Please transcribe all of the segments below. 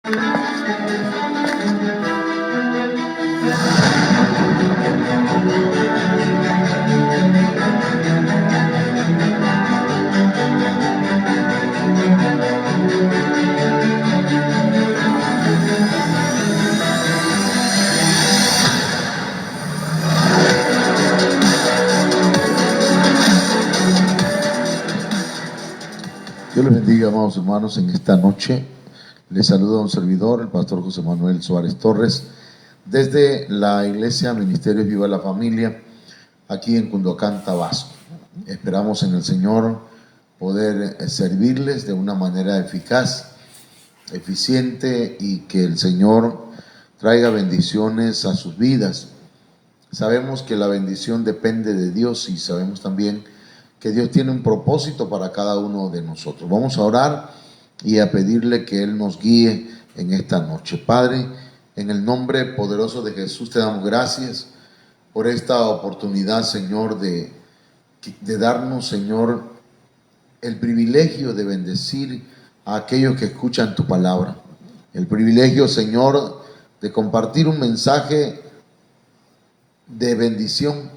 Dios les bendiga, amados hermanos, en esta noche. Les saluda un servidor, el pastor José Manuel Suárez Torres, desde la Iglesia Ministerios Viva la Familia, aquí en Cunduacán, Tabasco. Esperamos en el Señor poder servirles de una manera eficaz, eficiente, y que el Señor traiga bendiciones a sus vidas. Sabemos que la bendición depende de Dios y sabemos también que Dios tiene un propósito para cada uno de nosotros. Vamos a orar y a pedirle que Él nos guíe en esta noche. Padre, en el nombre poderoso de Jesús te damos gracias por esta oportunidad, Señor, de darnos, Señor, el privilegio de bendecir a aquellos que escuchan tu palabra. El privilegio, Señor, de compartir un mensaje de bendición,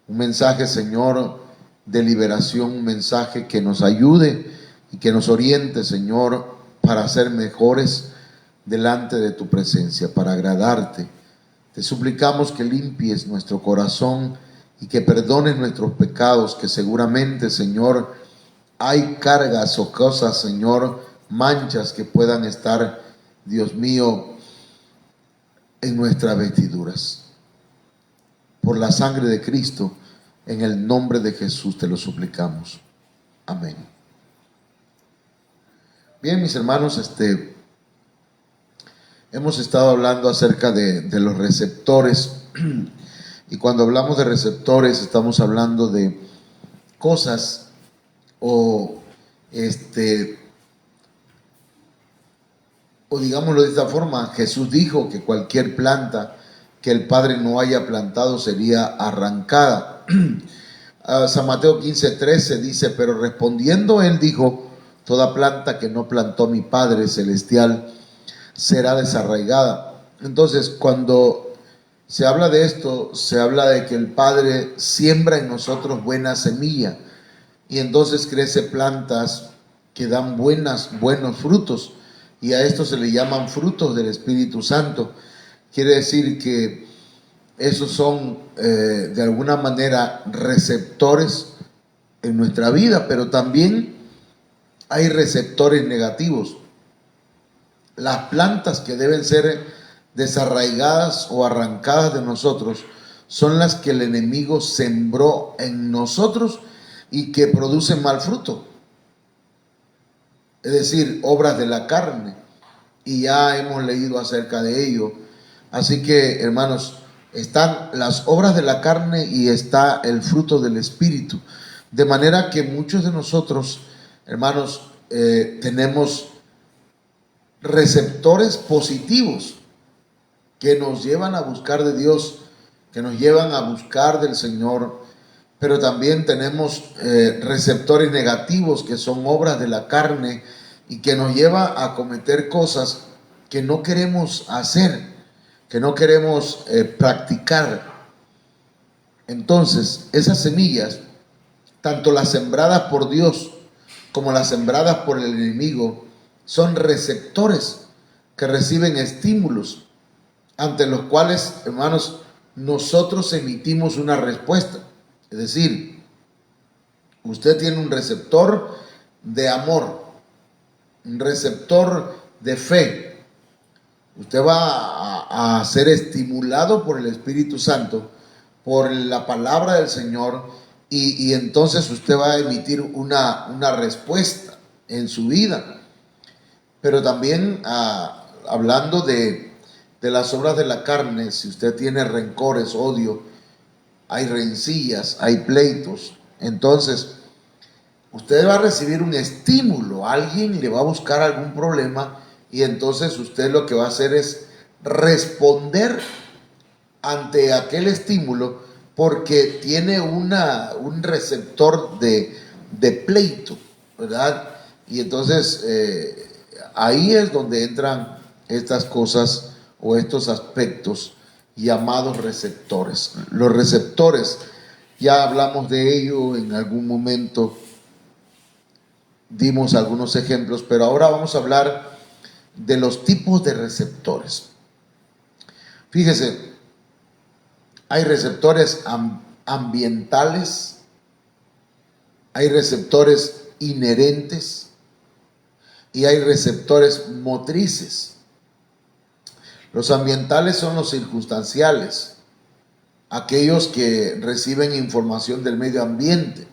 un mensaje, Señor, de liberación, un mensaje que nos ayude y que nos oriente, Señor, para ser mejores delante de tu presencia, para agradarte. Te suplicamos que limpies nuestro corazón y que perdones nuestros pecados, que seguramente, Señor, hay cargas o cosas, Señor, manchas que puedan estar, Dios mío, en nuestras vestiduras. Por la sangre de Cristo, en el nombre de Jesús te lo suplicamos. Amén. Bien, mis hermanos, hemos estado hablando acerca de los receptores. Y cuando hablamos de receptores, estamos hablando de cosas o digámoslo de esta forma, Jesús dijo que cualquier planta que el Padre no haya plantado sería arrancada. San Mateo 15:13 dice: pero respondiendo él dijo: toda planta que no plantó mi Padre Celestial será desarraigada. Entonces, cuando se habla de esto, se habla de que el Padre siembra en nosotros buena semilla y entonces crece plantas que dan buenos frutos, y a esto se le llaman frutos del Espíritu Santo. Quiere decir que esos son de alguna manera receptores en nuestra vida, pero también hay receptores negativos. Las plantas que deben ser desarraigadas o arrancadas de nosotros son las que el enemigo sembró en nosotros y que producen mal fruto. Es decir, obras de la carne. Y ya hemos leído acerca de ello. Así que, hermanos, están las obras de la carne y está el fruto del Espíritu. De manera que muchos de nosotros, hermanos, tenemos receptores positivos que nos llevan a buscar de Dios, que nos llevan a buscar del Señor, pero también tenemos receptores negativos que son obras de la carne y que nos lleva a cometer cosas que no queremos hacer, que no queremos practicar. Entonces, esas semillas, tanto las sembradas por Dios como las sembradas por el enemigo, son receptores que reciben estímulos ante los cuales, hermanos, nosotros emitimos una respuesta. Es decir, usted tiene un receptor de amor, un receptor de fe. Usted va a ser estimulado por el Espíritu Santo, por la palabra del Señor, y entonces usted va a emitir una respuesta en su vida. Pero también hablando de las obras de la carne, si usted tiene rencores, odio, hay rencillas, hay pleitos, entonces usted va a recibir un estímulo, alguien le va a buscar algún problema y entonces usted lo que va a hacer es responder ante aquel estímulo porque tiene un receptor de pleito, ¿verdad? Y entonces ahí es donde entran estas cosas o estos aspectos llamados receptores. Los receptores, ya hablamos de ello en algún momento, dimos algunos ejemplos, pero ahora vamos a hablar de los tipos de receptores. Fíjese, hay receptores ambientales, hay receptores inherentes y hay receptores motrices. Los ambientales son los circunstanciales, aquellos que reciben información del medio ambiente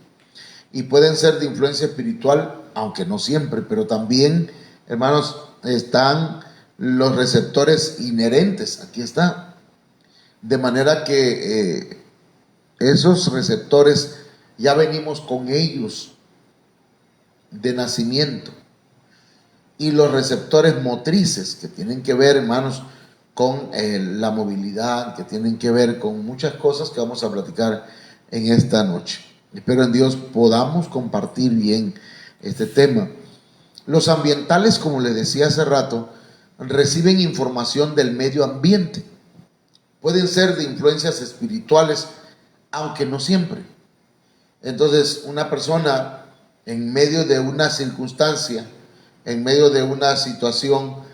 y pueden ser de influencia espiritual, aunque no siempre, pero también, hermanos, están los receptores inherentes. Aquí está. De manera que esos receptores ya venimos con ellos de nacimiento. Y los receptores motrices, que tienen que ver, hermanos, con la movilidad, que tienen que ver con muchas cosas que vamos a platicar en esta noche. Espero en Dios podamos compartir bien este tema. Los ambientales, como les decía hace rato, reciben información del medio ambiente. Pueden ser de influencias espirituales, aunque no siempre. Entonces, una persona en medio de una circunstancia, en medio de una situación,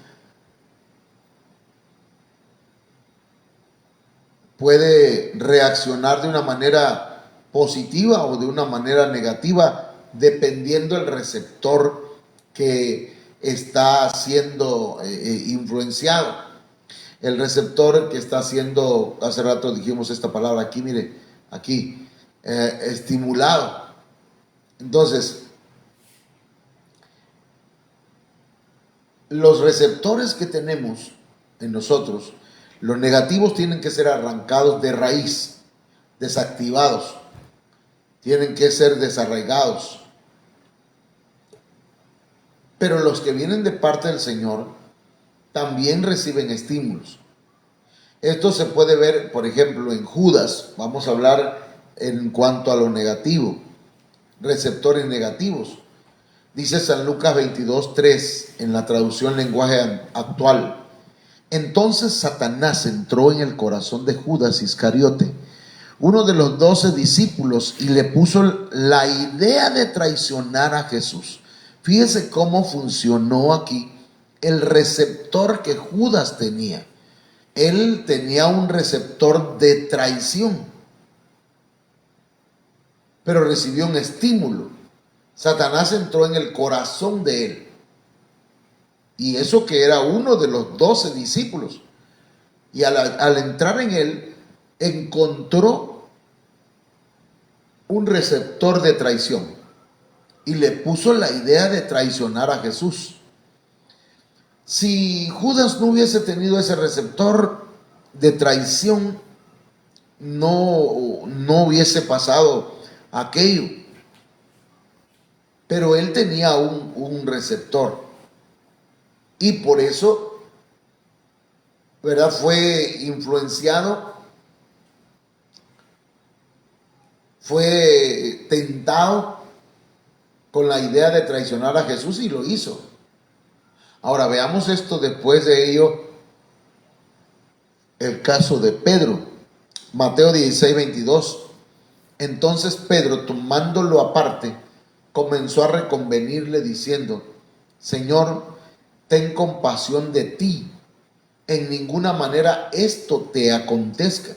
puede reaccionar de una manera positiva o de una manera negativa, dependiendo del receptor que está siendo influenciado. El receptor que está siendo, hace rato dijimos esta palabra aquí, mire, aquí, estimulado. Entonces, los receptores que tenemos en nosotros, los negativos tienen que ser arrancados de raíz, desactivados, tienen que ser desarraigados. Pero los que vienen de parte del Señor también reciben estímulos. Esto se puede ver, por ejemplo, en Judas. Vamos a hablar en cuanto a lo negativo, receptores negativos. Dice San Lucas 22:3 en la traducción lenguaje actual. Entonces Satanás entró en el corazón de Judas Iscariote, uno de los 12 discípulos, y le puso la idea de traicionar a Jesús. Fíjese cómo funcionó aquí el receptor que Judas tenía. Él tenía un receptor de traición, pero recibió un estímulo. Satanás entró en el corazón de él. Y eso que era uno de los 12 discípulos. Y al entrar en él, encontró un receptor de traición. Y le puso la idea de traicionar a Jesús. Si Judas no hubiese tenido ese receptor de traición, no hubiese pasado aquello. Pero él tenía un receptor. Y por eso, ¿verdad?, fue influenciado, fue tentado con la idea de traicionar a Jesús y lo hizo. Ahora veamos esto después de ello, el caso de Pedro. Mateo 16:22. Entonces Pedro, tomándolo aparte, comenzó a reconvenirle diciendo: Señor, ten compasión de ti, en ninguna manera esto te acontezca.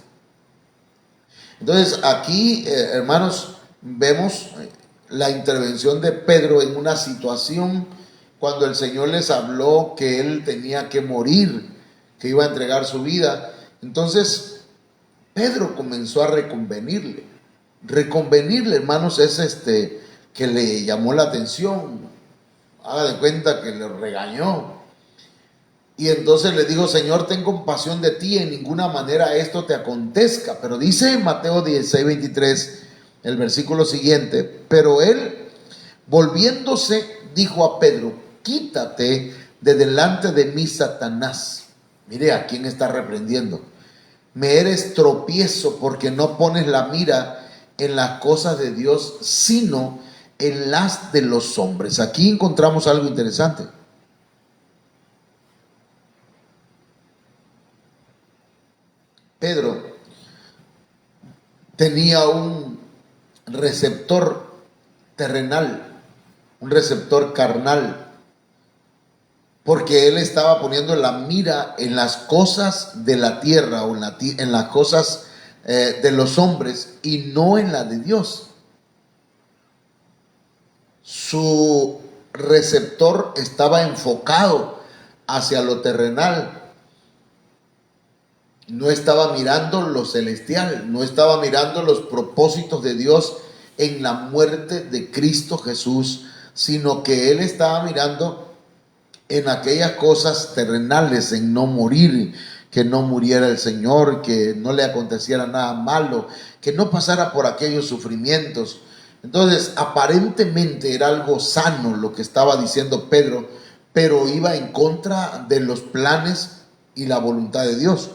Entonces aquí, hermanos, vemos la intervención de Pedro en una situación cuando el Señor les habló que él tenía que morir, que iba a entregar su vida. Entonces Pedro comenzó a reconvenirle. Reconvenirle, hermanos, es que le llamó la atención. Haga de cuenta que le regañó. Y entonces le dijo: Señor, ten compasión de ti, en ninguna manera esto te acontezca. Pero dice en Mateo 16:23, el versículo siguiente: pero él, volviéndose, dijo a Pedro: quítate de delante de mí, Satanás. Mire a quién está reprendiendo. Me eres tropiezo, porque no pones la mira en las cosas de Dios, sino en las de los hombres. Aquí encontramos algo interesante. Pedro tenía un receptor terrenal, un receptor carnal, porque él estaba poniendo la mira en las cosas de la tierra o en las cosas de los hombres y no en la de Dios. Su receptor estaba enfocado hacia lo terrenal. No estaba mirando lo celestial, no estaba mirando los propósitos de Dios en la muerte de Cristo Jesús, sino que él estaba mirando en aquellas cosas terrenales, en no morir, que no muriera el Señor, que no le aconteciera nada malo, que no pasara por aquellos sufrimientos. Entonces, aparentemente era algo sano lo que estaba diciendo Pedro, pero iba en contra de los planes y la voluntad de Dios.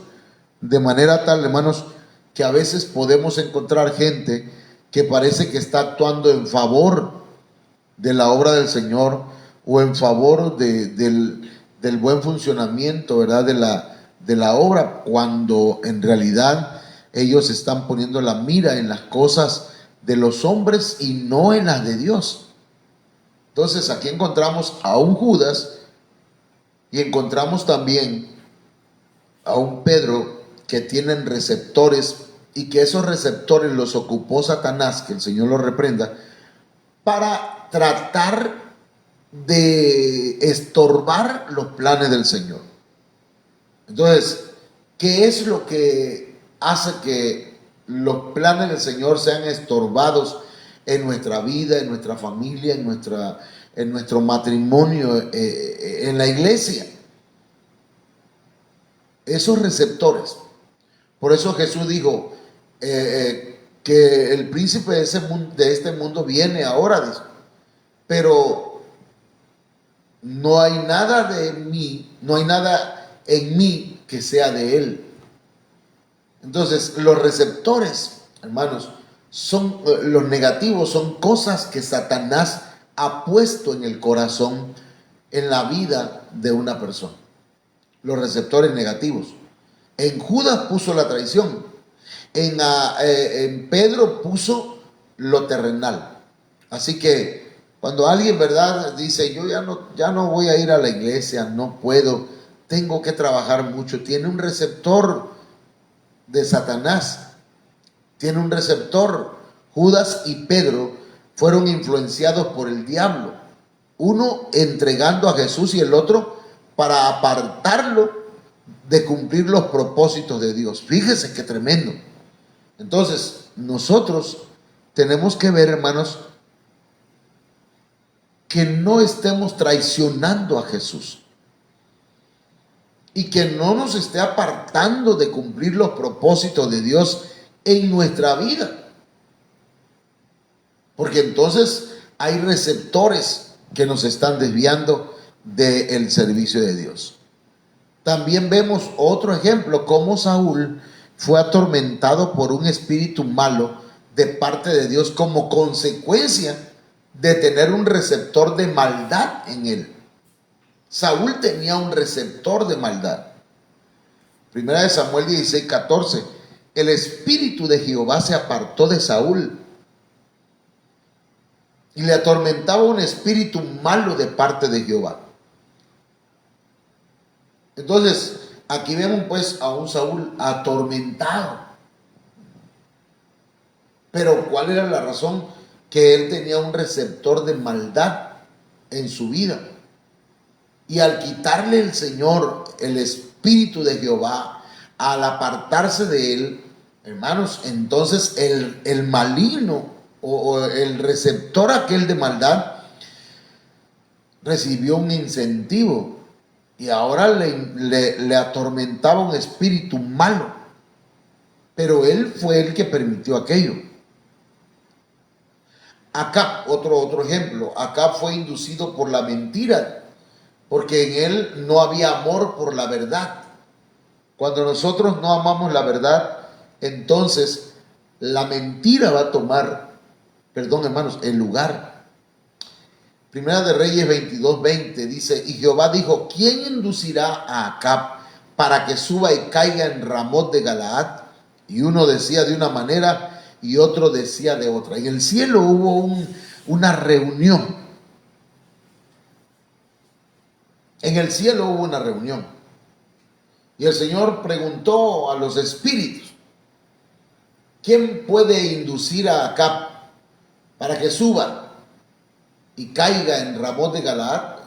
De manera tal, hermanos, que a veces podemos encontrar gente que parece que está actuando en favor de la obra del Señor o en favor del buen funcionamiento, ¿verdad?, de la obra, cuando en realidad ellos están poniendo la mira en las cosas de los hombres y no en las de Dios. Entonces aquí encontramos a un Judas y encontramos también a un Pedro que tienen receptores y que esos receptores los ocupó Satanás, que el Señor los reprenda, para tratar de estorbar los planes del Señor. Entonces, ¿qué es lo que hace que los planes del Señor sean estorbados en nuestra vida, en nuestra familia, en nuestro matrimonio, en la iglesia? Esos receptores. Por eso Jesús dijo que el príncipe de este mundo viene ahora, dice, pero no hay nada de mí, no hay nada en mí que sea de él. Entonces, los receptores, hermanos, son los negativos, son cosas que Satanás ha puesto en el corazón, en la vida de una persona. Los receptores negativos. En Judas puso la traición, en Pedro puso lo terrenal. Así que cuando alguien, ¿verdad?, dice, yo ya no voy a ir a la iglesia, no puedo, tengo que trabajar mucho, tiene un receptor de Satanás, tiene un receptor. Judas y Pedro fueron influenciados por el diablo, uno entregando a Jesús y el otro para apartarlo de cumplir los propósitos de Dios. Fíjese qué tremendo. Entonces, nosotros tenemos que ver, hermanos, que no estemos traicionando a Jesús y que no nos esté apartando de cumplir los propósitos de Dios en nuestra vida. Porque entonces hay receptores que nos están desviando del servicio de Dios. También vemos otro ejemplo, cómo Saúl fue atormentado por un espíritu malo de parte de Dios como consecuencia de tener un receptor de maldad en él. Saúl tenía un receptor de maldad. Primera de Samuel 16:14. El espíritu de Jehová se apartó de Saúl y le atormentaba un espíritu malo de parte de Jehová. Entonces, aquí vemos pues a un Saúl atormentado. Pero ¿cuál era la razón? Que él tenía un receptor de maldad en su vida. Y al quitarle el Señor el espíritu de Jehová, al apartarse de él, hermanos, entonces el maligno o el receptor aquel de maldad recibió un incentivo. Y ahora le atormentaba un espíritu malo. Pero él fue el que permitió aquello. Acab, otro ejemplo. Acab fue inducido por la mentira, porque en él no había amor por la verdad. Cuando nosotros no amamos la verdad, entonces la mentira va a tomar, hermanos, el lugar. Primera de Reyes 22:20 dice, y Jehová dijo, ¿quién inducirá a Acab para que suba y caiga en Ramot de Galaad. Y uno decía de una manera y otro decía de otra. En el cielo hubo una reunión. En el cielo hubo una reunión. Y el Señor preguntó a los espíritus: ¿quién puede inducir a Acab para que suba y caiga en Ramot de Galaad?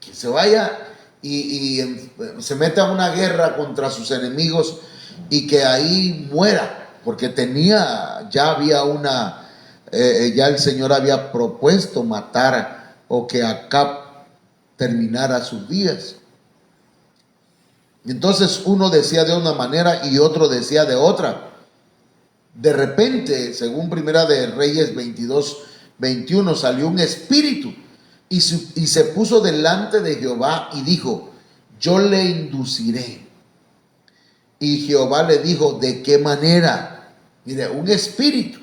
Que se vaya y se meta a una guerra contra sus enemigos y que ahí muera, porque ya el Señor había propuesto matar o que Acab terminara sus días. Entonces uno decía de una manera y otro decía de otra. De repente, según Primera de Reyes 22:21, salió un espíritu y se puso delante de Jehová y dijo: yo le induciré. Y Jehová le dijo: ¿de qué manera? Mire, un espíritu.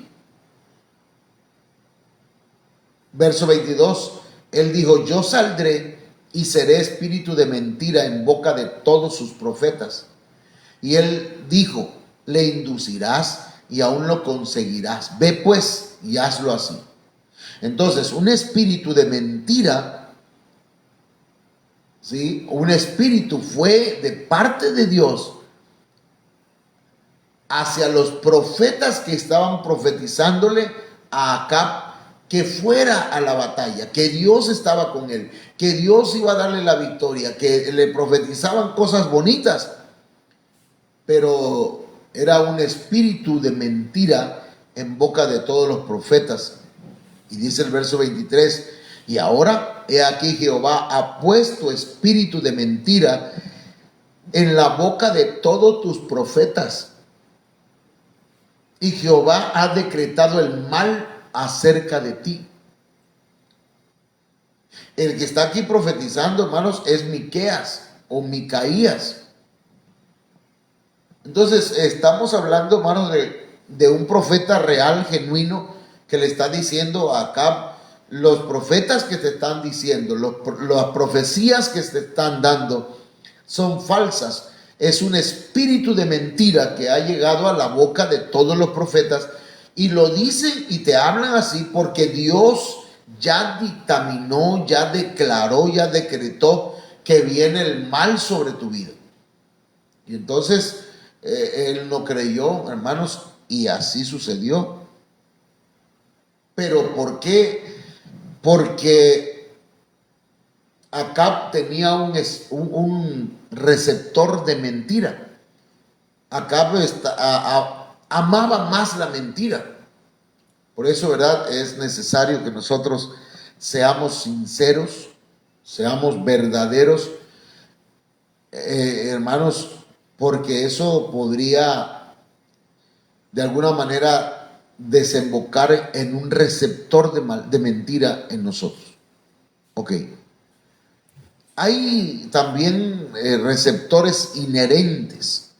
Verso 22, él dijo: yo saldré y seré espíritu de mentira en boca de todos sus profetas. Y él dijo: le inducirás y aún lo conseguirás. Ve pues y hazlo así. Entonces, un espíritu de mentira, ¿sí? Un espíritu fue de parte de Dios hacia los profetas que estaban profetizándole a Acab que fuera a la batalla, que Dios estaba con él, que Dios iba a darle la victoria, que le profetizaban cosas bonitas, pero era un espíritu de mentira en boca de todos los profetas. Y dice el verso 23, y ahora he aquí Jehová ha puesto espíritu de mentira en la boca de todos tus profetas, y Jehová ha decretado el mal acerca de ti. El que está aquí profetizando, hermanos, es Miqueas o Micaías. Entonces estamos hablando, hermanos, de un profeta real, genuino, que le está diciendo a Acab: los profetas que te están diciendo, las profecías que te están dando son falsas. Es un espíritu de mentira que ha llegado a la boca de todos los profetas, y lo dicen y te hablan así porque Dios ya dictaminó, ya declaró, ya decretó que viene el mal sobre tu vida. Y entonces él no creyó, hermanos, y así sucedió. ¿Pero por qué? Porque Acab tenía un receptor de mentira. Acab amaba más la mentira. Por eso, ¿verdad?, es necesario que nosotros seamos sinceros, seamos verdaderos, hermanos, porque eso podría de alguna manera desembocar en un receptor de mentira en nosotros. Ok. Hay también receptores inherentes.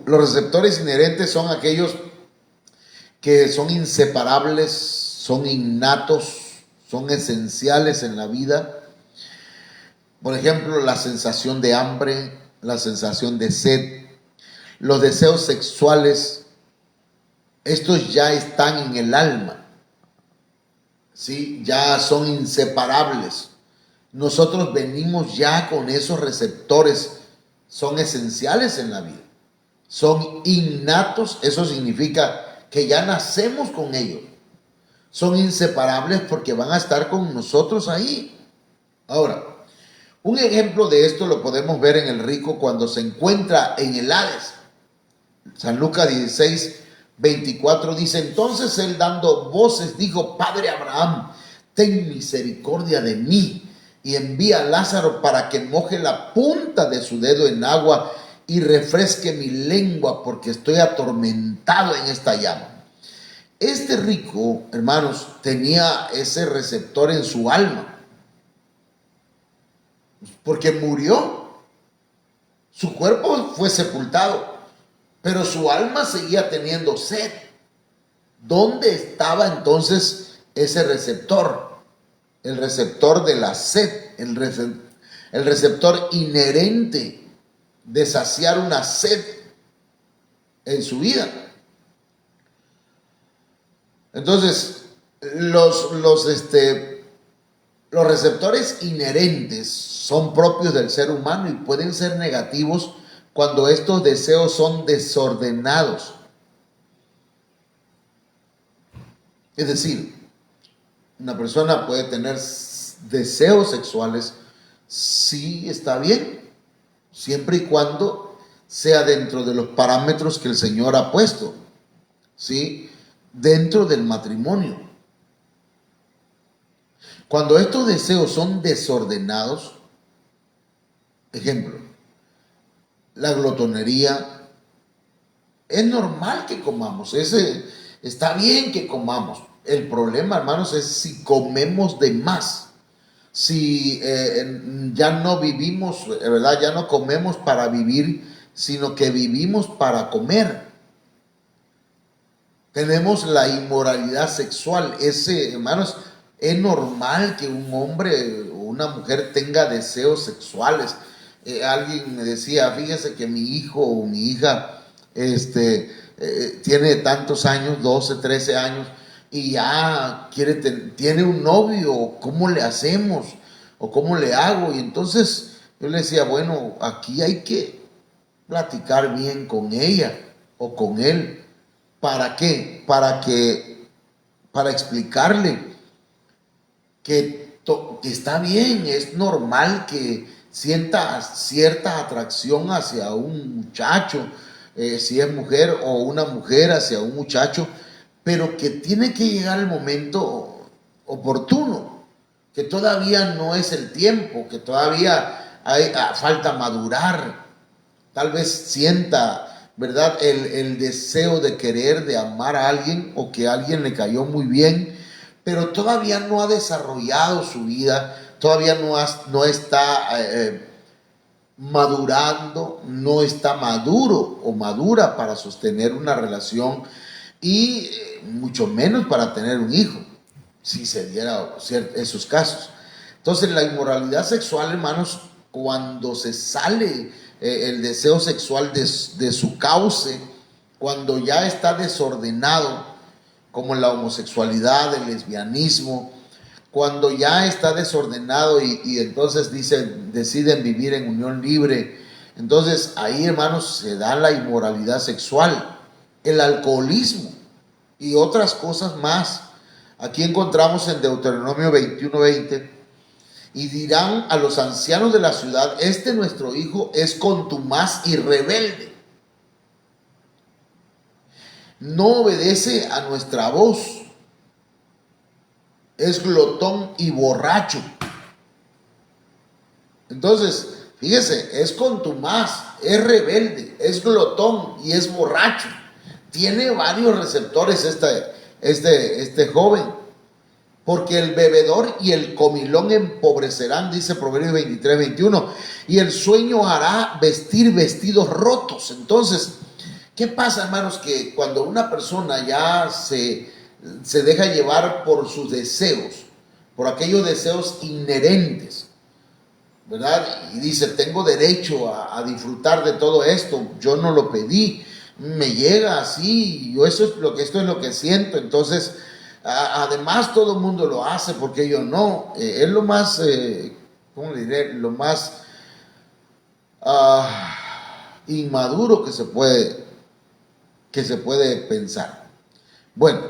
Los receptores inherentes son aquellos que son inseparables, son innatos, son esenciales en la vida. Por ejemplo, la sensación de hambre, la sensación de sed, los deseos sexuales, estos ya están en el alma, ¿sí? Ya son inseparables. Nosotros venimos ya con esos receptores, son esenciales en la vida, son innatos. Eso significa que ya nacemos con ellos, son inseparables porque van a estar con nosotros ahí. Ahora, un ejemplo de esto lo podemos ver en el rico cuando se encuentra en el Hades. San Lucas 16:24 dice: entonces él, dando voces, dijo: Padre Abraham, ten misericordia de mí y envía a Lázaro para que moje la punta de su dedo en agua y refresque mi lengua, porque estoy atormentado en esta llama. Este rico, hermanos, tenía ese receptor en su alma, porque murió. Su cuerpo fue sepultado, pero su alma seguía teniendo sed. ¿Dónde estaba entonces ese receptor? el receptor de la sed, el receptor inherente de saciar una sed en su vida. Entonces, los receptores inherentes son propios del ser humano y pueden ser negativos cuando estos deseos son desordenados. Es decir, una persona puede tener deseos sexuales, sí, está bien, siempre y cuando sea dentro de los parámetros que el Señor ha puesto, ¿sí? Dentro del matrimonio. Cuando estos deseos son desordenados, ejemplo, la glotonería, es normal que comamos, está bien que comamos. El problema, hermanos, es si comemos de más. Si ya no vivimos, ¿verdad? Ya no comemos para vivir, sino que vivimos para comer. Tenemos la inmoralidad sexual. Hermanos, es normal que un hombre o una mujer tenga deseos sexuales. Alguien me decía, fíjese que mi hijo o mi hija tiene tantos años, 12, 13 años, y ya tiene un novio, ¿cómo le hacemos? ¿O cómo le hago? Y entonces yo le decía, bueno, aquí hay que platicar bien con ella o con él. ¿Para qué? Para explicarle que está bien, es normal que sienta cierta atracción hacia un muchacho, si es mujer, o una mujer hacia un muchacho, pero que tiene que llegar el momento oportuno, que todavía no es el tiempo, que todavía falta madurar. Tal vez sienta, ¿verdad?, el deseo de querer, de amar a alguien, o que a alguien le cayó muy bien, pero todavía no ha desarrollado su vida, todavía no está madurando, no está maduro o madura para sostener una relación y mucho menos para tener un hijo, si se diera esos casos. Entonces, la inmoralidad sexual, hermanos, cuando se sale el deseo sexual de su cauce, cuando ya está desordenado, como la homosexualidad, el lesbianismo, cuando ya está desordenado y entonces deciden vivir en unión libre, entonces ahí, hermanos, se da la inmoralidad sexual, el alcoholismo y otras cosas más. Aquí encontramos en Deuteronomio 21:20, y dirán a los ancianos de la ciudad, nuestro hijo es contumaz y rebelde, no obedece a nuestra voz, es glotón y borracho. Entonces, fíjese, es contumaz, es rebelde, es glotón y es borracho. Tiene varios receptores este joven, porque el bebedor y el comilón empobrecerán, dice Proverbios 23:21, y el sueño hará vestir vestidos rotos. Entonces, ¿qué pasa, hermanos? Que cuando una persona ya se deja llevar por sus deseos, por aquellos deseos inherentes, ¿verdad? Y dice, tengo derecho a disfrutar de todo esto, yo no lo pedí, me llega así, esto es lo que siento. Entonces, además todo el mundo lo hace, porque yo no. Es lo más, ¿cómo le diré? Lo más inmaduro que se puede pensar. Bueno,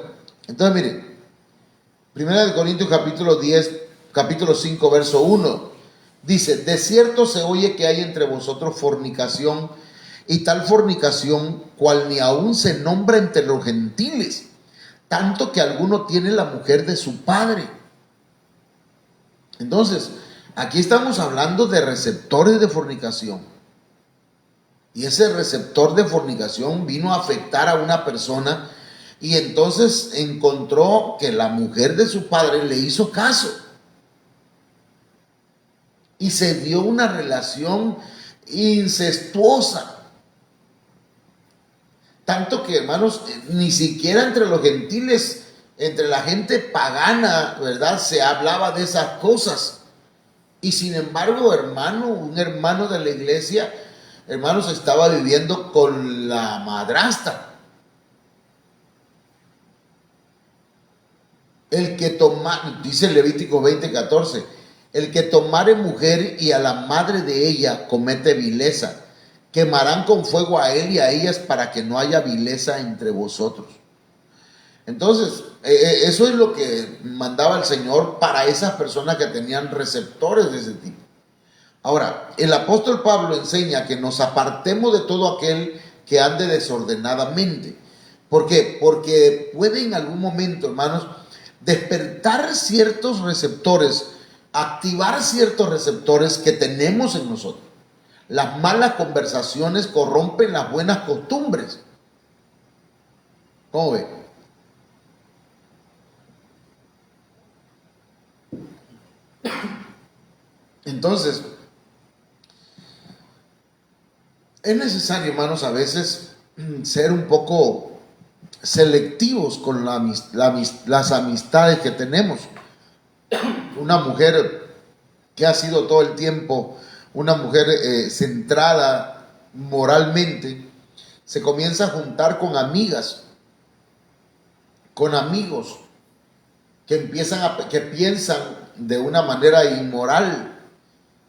entonces miren, 1 Corintios capítulo 5, verso 1, dice, de cierto se oye que hay entre vosotros fornicación, y tal fornicación cual ni aún se nombra entre los gentiles, tanto que alguno tiene la mujer de su padre. Entonces, aquí estamos hablando de receptores de fornicación. Y ese receptor de fornicación vino a afectar a una persona, y entonces encontró que la mujer de su padre le hizo caso. Y se dio una relación incestuosa. Tanto que, hermanos, ni siquiera entre los gentiles Entre la gente pagana, ¿verdad? Se hablaba de esas cosas. Y sin embargo, hermano, un hermano de la iglesia, hermanos, estaba viviendo con la madrastra. El que toma, dice Levítico 20:14, el que tomare mujer y a la madre de ella comete vileza, quemarán con fuego a él y a ellas para que no haya vileza entre vosotros. Entonces, eso es lo que mandaba el Señor para esas personas que tenían receptores de ese tipo. Ahora, el apóstol Pablo enseña que nos apartemos de todo aquel que ande desordenadamente. ¿Por qué? Porque puede en algún momento, hermanos, despertar ciertos receptores, activar ciertos receptores que tenemos en nosotros. Las malas conversaciones corrompen las buenas costumbres. ¿Cómo ve? Entonces, es necesario, hermanos, a veces ser un poco selectivos con las amistades que tenemos. Una mujer que ha sido todo el tiempo una mujer centrada moralmente, se comienza a juntar con amigas, con amigos que que piensan de una manera inmoral.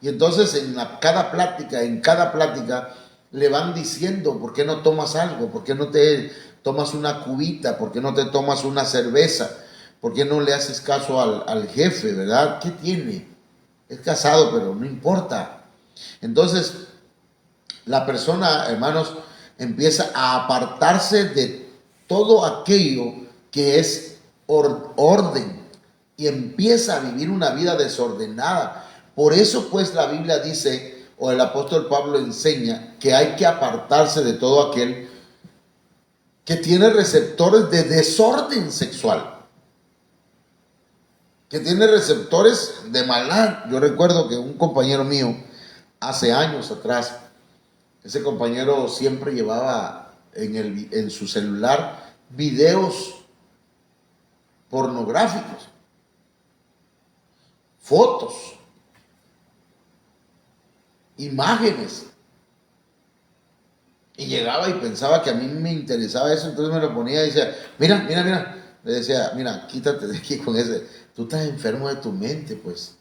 Y entonces en cada plática, le van diciendo: ¿por qué no tomas algo? ¿Por qué no te tomas una cubita? ¿Por qué no te tomas una cerveza? ¿Por qué no le haces caso al jefe, verdad? ¿Qué tiene? Es casado, pero no importa. Entonces, la persona, hermanos, empieza a apartarse de todo aquello que es orden y empieza a vivir una vida desordenada. Por eso, pues, la Biblia dice, o el apóstol Pablo enseña, que hay que apartarse de todo aquel que tiene receptores de desorden sexual, que tiene receptores de maldad. Yo recuerdo que un compañero mío, hace años atrás, ese compañero siempre llevaba en su celular videos pornográficos, fotos, imágenes. Y llegaba y pensaba que a mí me interesaba eso, entonces me lo ponía y decía: mira, mira, mira. Le decía: mira, quítate de aquí con ese. Tú estás enfermo de tu mente, pues.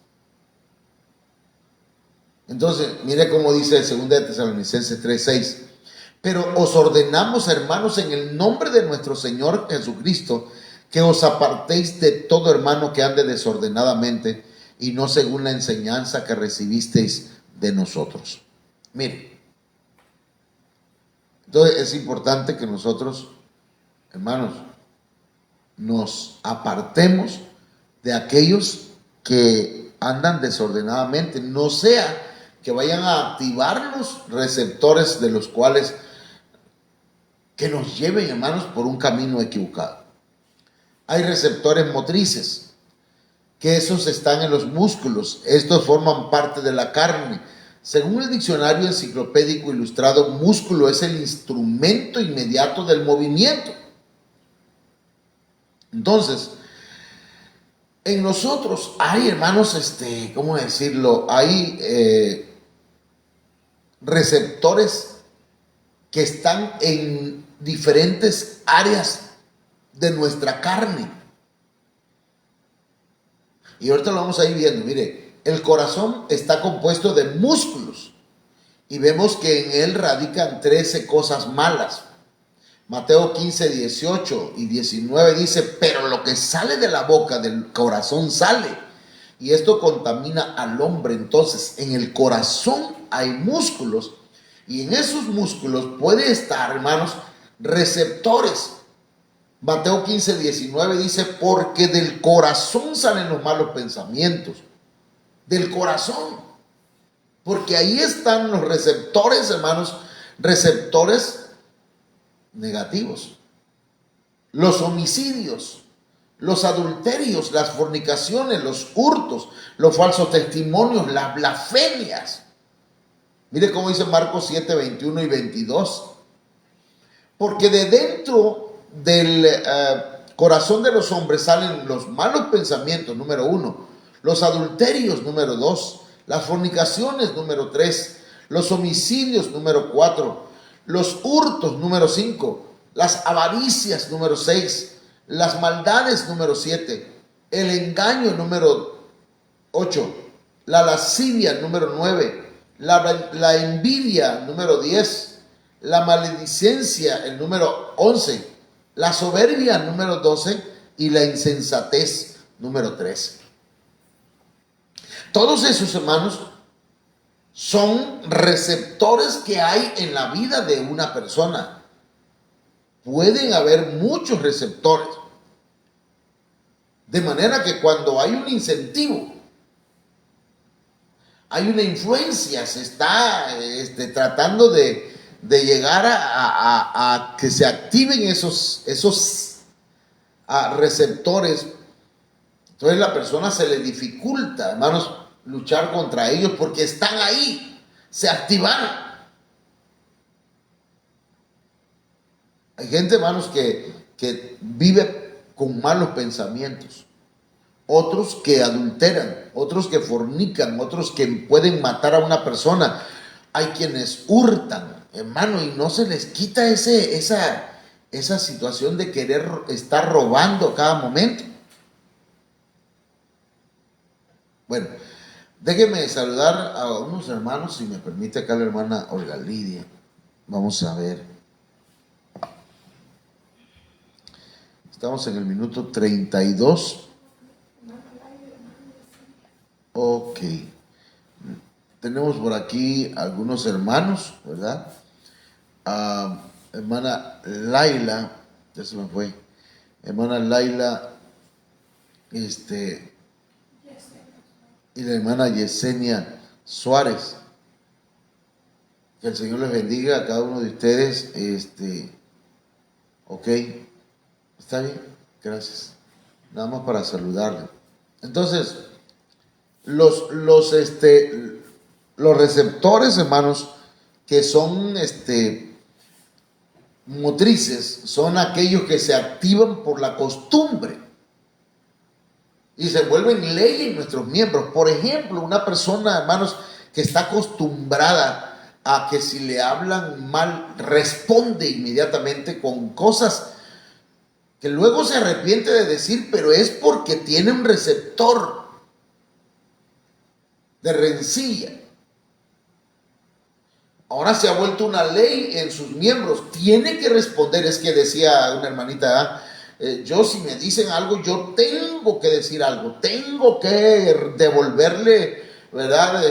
Entonces, mire cómo dice 2 de Tesalonicenses 3:6. Pero os ordenamos, hermanos, en el nombre de nuestro Señor Jesucristo, que os apartéis de todo hermano que ande desordenadamente y no según la enseñanza que recibisteis de nosotros. Mire, entonces es importante que nosotros, hermanos, nos apartemos de aquellos que andan desordenadamente, no sea que vayan a activar los receptores de los cuales que nos lleven, hermanos, por un camino equivocado. Hay receptores motrices, que esos están en los músculos. Estos forman parte de la carne. Según el diccionario enciclopédico ilustrado, músculo es el instrumento inmediato del movimiento. Entonces, en nosotros hay, hermanos, ¿cómo decirlo? Hay receptores que están en diferentes áreas de nuestra carne. Y ahorita lo vamos a ir viendo. Mire, el corazón está compuesto de músculos y vemos que en él radican 13 cosas malas. Mateo 15, 18 y 19 dice: pero lo que sale de la boca del corazón sale, y esto contamina al hombre. Entonces, en el corazón hay músculos, y en esos músculos puede estar, hermanos, receptores. Mateo 15, 19 dice: porque del corazón salen los malos pensamientos. Del corazón. Porque ahí están los receptores, hermanos, receptores negativos. Los homicidios, los adulterios, las fornicaciones, los hurtos, los falsos testimonios, las blasfemias. Mire cómo dice Marcos 7, 21 y 22. Porque de dentro del corazón de los hombres salen los malos pensamientos, número 1, los adulterios, número 2, las fornicaciones, número 3, los homicidios, número 4, los hurtos, número 5, las avaricias, número 6, las maldades, número 7, el engaño, número 8, la lascivia, número 9, la envidia, número 10, la maledicencia, el número 11, la soberbia, número 12, y la insensatez, número 13. Todos esos, hermanos, son receptores que hay en la vida de una persona. Pueden haber muchos receptores. De manera que cuando hay un incentivo, hay una influencia, se está tratando de llegar a que se activen esos receptores. Entonces la persona se le dificulta, hermanos, luchar contra ellos porque están ahí, se activaron. Hay gente, hermanos, que vive con malos pensamientos, otros que adulteran, otros que fornican, otros que pueden matar a una persona. Hay quienes hurtan, hermano, y no se les quita esa situación de querer estar robando a cada momento. Bueno, déjenme saludar a unos hermanos, si me permite, acá la hermana Olga Lidia. Vamos a ver. Estamos en el minuto 32. Ok. Tenemos por aquí algunos hermanos, ¿verdad? Hermana Laila, ya se me fue. Hermana Laila, y la hermana Yesenia Suárez. Que el Señor les bendiga a cada uno de ustedes. Ok, está bien, gracias. Nada más para saludarle. Entonces, los receptores, hermanos, que son motrices, son aquellos que se activan por la costumbre y se vuelven ley en nuestros miembros. Por ejemplo, una persona, hermanos, que está acostumbrada a que si le hablan mal, responde inmediatamente con cosas que luego se arrepiente de decir, pero es porque tiene un receptor de rencilla. Ahora se ha vuelto una ley en sus miembros. Tiene que responder. Es que decía una hermanita, yo si me dicen algo, yo tengo que decir algo. Tengo que devolverle, ¿verdad?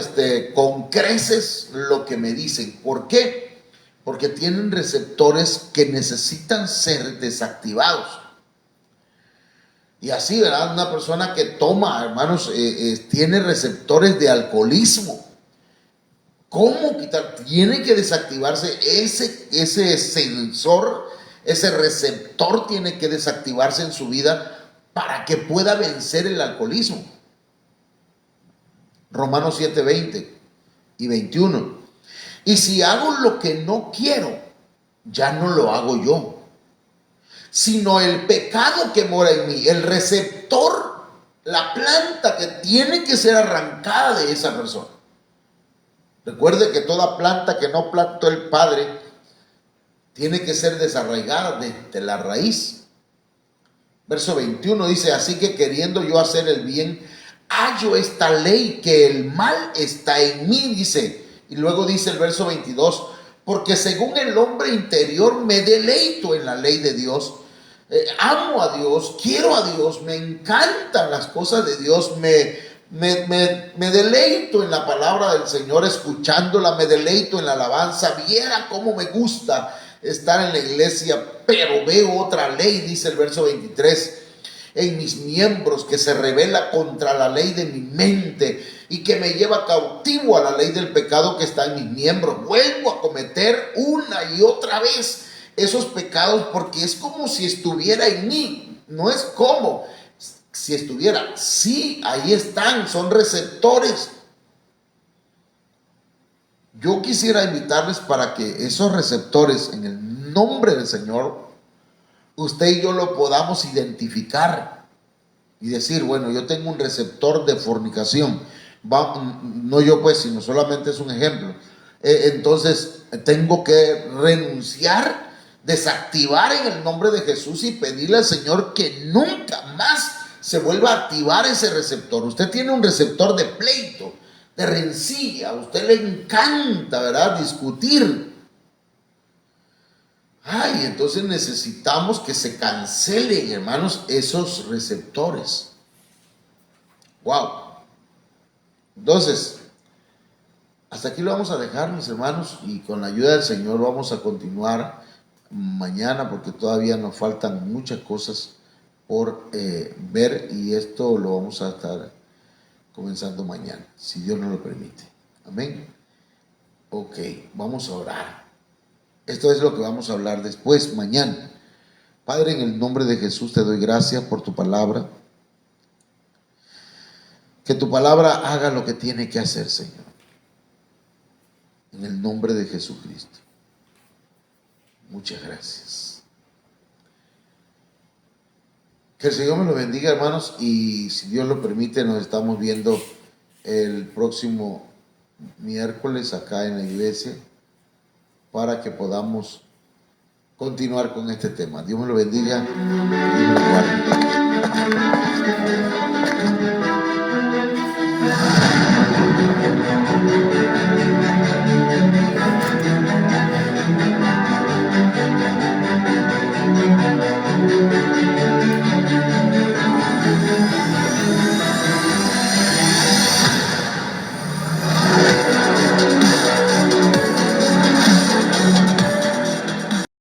Con creces lo que me dicen. ¿Por qué? Porque tienen receptores que necesitan ser desactivados. Y así, ¿verdad? Una persona que toma, hermanos, tiene receptores de alcoholismo. ¿Cómo quitar? Tiene que desactivarse ese sensor, ese receptor tiene que desactivarse en su vida para que pueda vencer el alcoholismo. Romanos 7, 20 y 21. Y si hago lo que no quiero, ya no lo hago yo, sino el pecado que mora en mí, el receptor, la planta que tiene que ser arrancada de esa persona. Recuerde que toda planta que no plantó el Padre tiene que ser desarraigada desde la raíz. Verso 21 dice, así que queriendo yo hacer el bien, hallo esta ley, que el mal está en mí, dice. Y luego dice el verso 22, porque según el hombre interior me deleito en la ley de Dios. Amo a Dios, quiero a Dios, me encantan las cosas de Dios, me deleito en la palabra del Señor, escuchándola, me deleito en la alabanza. Viera cómo me gusta estar en la iglesia, pero veo otra ley, dice el verso 23, en mis miembros, que se rebela contra la ley de mi mente y que me lleva cautivo a la ley del pecado que está en mis miembros. Vuelvo a cometer una y otra vez esos pecados, porque es como si estuviera en mí. No es como si estuviera, sí, ahí están, son receptores. Yo quisiera invitarles para que esos receptores, en el nombre del Señor, usted y yo lo podamos identificar y decir, bueno, yo tengo un receptor de fornicación. No yo pues, sino solamente es un ejemplo. Entonces, tengo que renunciar, desactivar en el nombre de Jesús y pedirle al Señor que nunca más se vuelva a activar ese receptor. Usted tiene un receptor de pleito, de rencilla, a usted le encanta, ¿verdad?, discutir. Ay, entonces necesitamos que se cancelen, hermanos, esos receptores. Wow. Entonces, hasta aquí lo vamos a dejar, mis hermanos, y con la ayuda del Señor vamos a continuar mañana porque todavía nos faltan muchas cosas por ver, y esto lo vamos a estar comenzando mañana, si Dios nos lo permite. Amén. Ok, vamos a orar. Esto es lo que vamos a hablar después, mañana. Padre, en el nombre de Jesús te doy gracias por tu palabra. Que tu palabra haga lo que tiene que hacer, Señor. En el nombre de Jesucristo. Muchas gracias. Que el Señor me lo bendiga, hermanos, y si Dios lo permite, nos estamos viendo el próximo miércoles acá en la iglesia para que podamos continuar con este tema. Dios me lo bendiga y me lo guarde.